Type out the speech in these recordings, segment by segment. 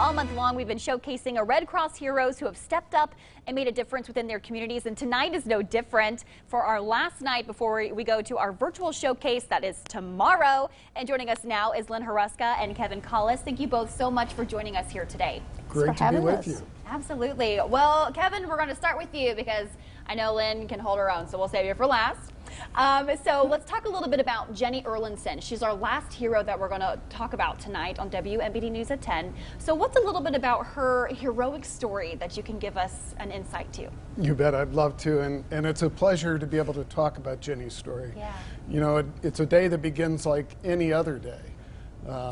all month long we've been showcasing our Red Cross heroes who have stepped up and made a difference within their communities, and tonight is no different. For our last night before we go to our virtual showcase that is tomorrow, and joining us now is Lynn Haruska and Kevin Collis. Thank you both so much for joining us here today. Great to be with you. Absolutely. Well, Kevin, we're going to start with you because I know Lynn can hold her own, so we'll save you for last. So let's talk a little bit about Jenni Erlandson. She's our last hero that we're going to talk about tonight on WMBD News at 10. So what's a little bit about her heroic story that you can give us an insight to? You bet, I'd love to, and it's a pleasure to be able to talk about Jenni's story. Yeah. You know, it's a day that begins like any other day.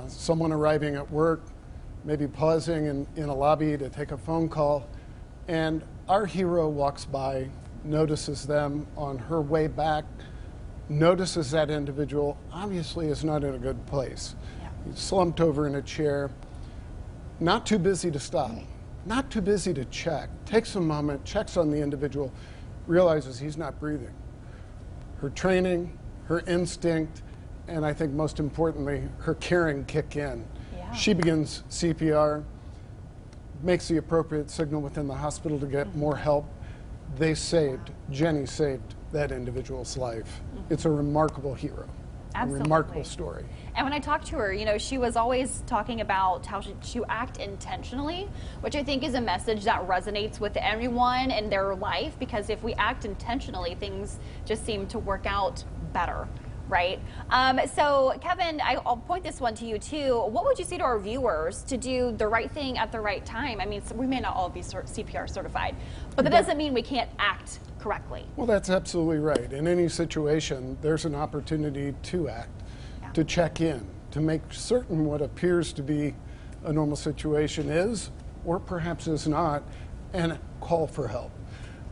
Someone arriving at work, maybe pausing in a lobby to take a phone call, and our hero walks by, notices them on her way back, notices that individual obviously is not in a good place. Yeah. He's slumped over in a chair, not too busy to stop, not too busy to check, takes a moment, checks on the individual, realizes he's not breathing. Her training, her instinct, and I think most importantly, her caring kick in. Yeah. She begins CPR, makes the appropriate signal within the hospital to get more help. Jenni saved that individual's life. It's a remarkable hero. Absolutely. A remarkable story. And when I talked to her, you know, she was always talking about how she act intentionally, which I think is a message that resonates with everyone in their life, because if we act intentionally, things just seem to work out better. Right. So, Kevin, I'll point this one to you, too. What would you say to our viewers to do the right thing at the right time? I mean, we may not all be CPR certified, but that doesn't mean we can't act correctly. Well, that's absolutely right. In any situation, there's an opportunity to act, to check in, to make certain what appears to be a normal situation is, or perhaps is not, and call for help.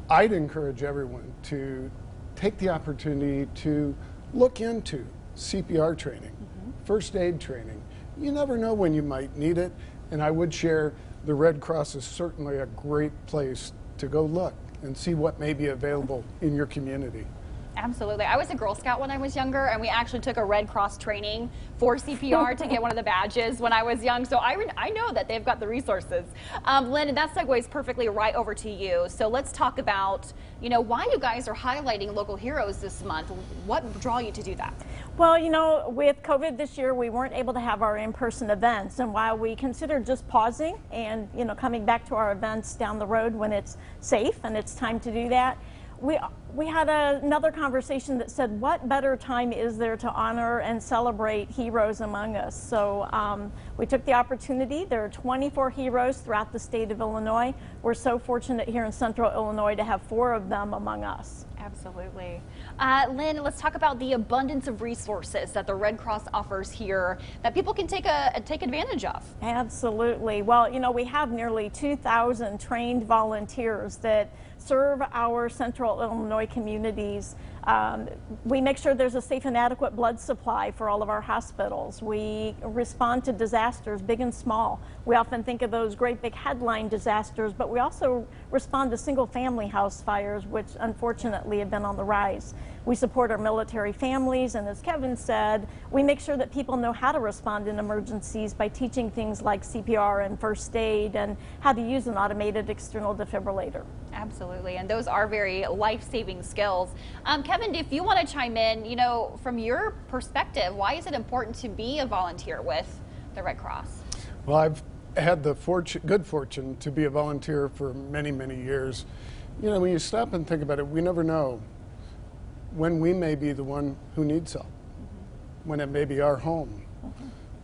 I'd encourage everyone to take the opportunity to look into CPR training, first aid training. You never know when you might need it, and I would share the Red Cross is certainly a great place to go look and see what may be available in your community. Absolutely. I was a Girl Scout when I was younger, and we actually took a Red Cross training for CPR to get one of the badges when I was young. So I know that they've got the resources. Lynn, and that segues perfectly right over to you. So let's talk about, you know, why you guys are highlighting local heroes this month. What draw you to do that? Well, you know, with COVID this year, we weren't able to have our in-person events. And while we considered just pausing and, you know, coming back to our events down the road when it's safe and it's time to do that, we had another conversation that said, what better time is there to honor and celebrate heroes among us? So we took the opportunity. There are 24 heroes throughout the state of Illinois. We're so fortunate here in Central Illinois to have 4 of them among us. Absolutely. Lynn, let's talk about the abundance of resources that the Red Cross offers here that people can take advantage of. Absolutely. Well, you know, we have nearly 2,000 trained volunteers that serve our Central Illinois communities. We make sure there's a safe and adequate blood supply for all of our hospitals. We respond to disasters, big and small. We often think of those great big headline disasters, but we also respond to single family house fires, which unfortunately have been on the rise. We support our military families, and as Kevin said, we make sure that people know how to respond in emergencies by teaching things like CPR and first aid and how to use an automated external defibrillator. Absolutely, and those are very life-saving skills. Kevin, if you want to chime in, you know, from your perspective, why is it important to be a volunteer with the Red Cross? Well, I've had the good fortune to be a volunteer for many, many years. You know, when you stop and think about it, we never know when we may be the one who needs help, when it may be our home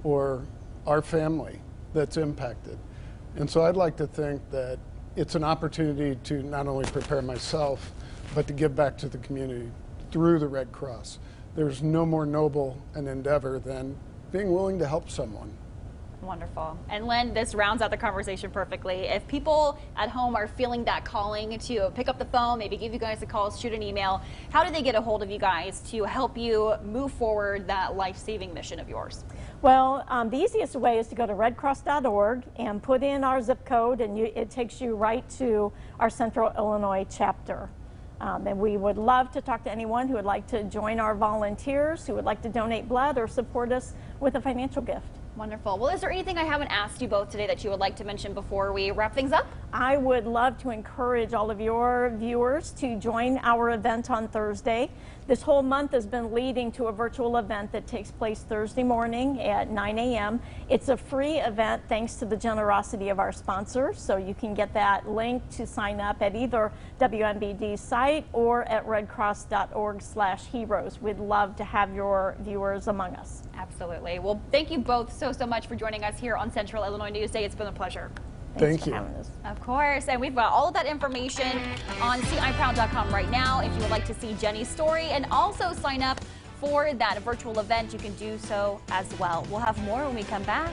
or our family that's impacted. And so I'd like to think that it's an opportunity to not only prepare myself, but to give back to the community through the Red Cross. There's no more noble an endeavor than being willing to help someone. Wonderful. And Lynn, this rounds out the conversation perfectly. If people at home are feeling that calling to pick up the phone, maybe give you guys a call, shoot an email, how do they get a hold of you guys to help you move forward that life-saving mission of yours? Well, the easiest way is to go to redcross.org and put in our zip code, and it takes you right to our Central Illinois chapter. And we would love to talk to anyone who would like to join our volunteers, who would like to donate blood or support us with a financial gift. Wonderful. Well, is there anything I haven't asked you both today that you would like to mention before we wrap things up? I would love to encourage all of your viewers to join our event on Thursday. This whole month has been leading to a virtual event that takes place Thursday morning at 9 a.m. It's a free event thanks to the generosity of our sponsors, so you can get that link to sign up at either WMBD's site or at redcross.org/heroes. We'd love to have your viewers among us. Absolutely. Well, thank you both so much for joining us here on Central Illinois Newsday. It's been a pleasure. Thanks Thank you. for having us. Of course, and we've got all of that information on CIProud.com right now. If you would like to see Jenni's story and also sign up for that virtual event, you can do so as well. We'll have more when we come back.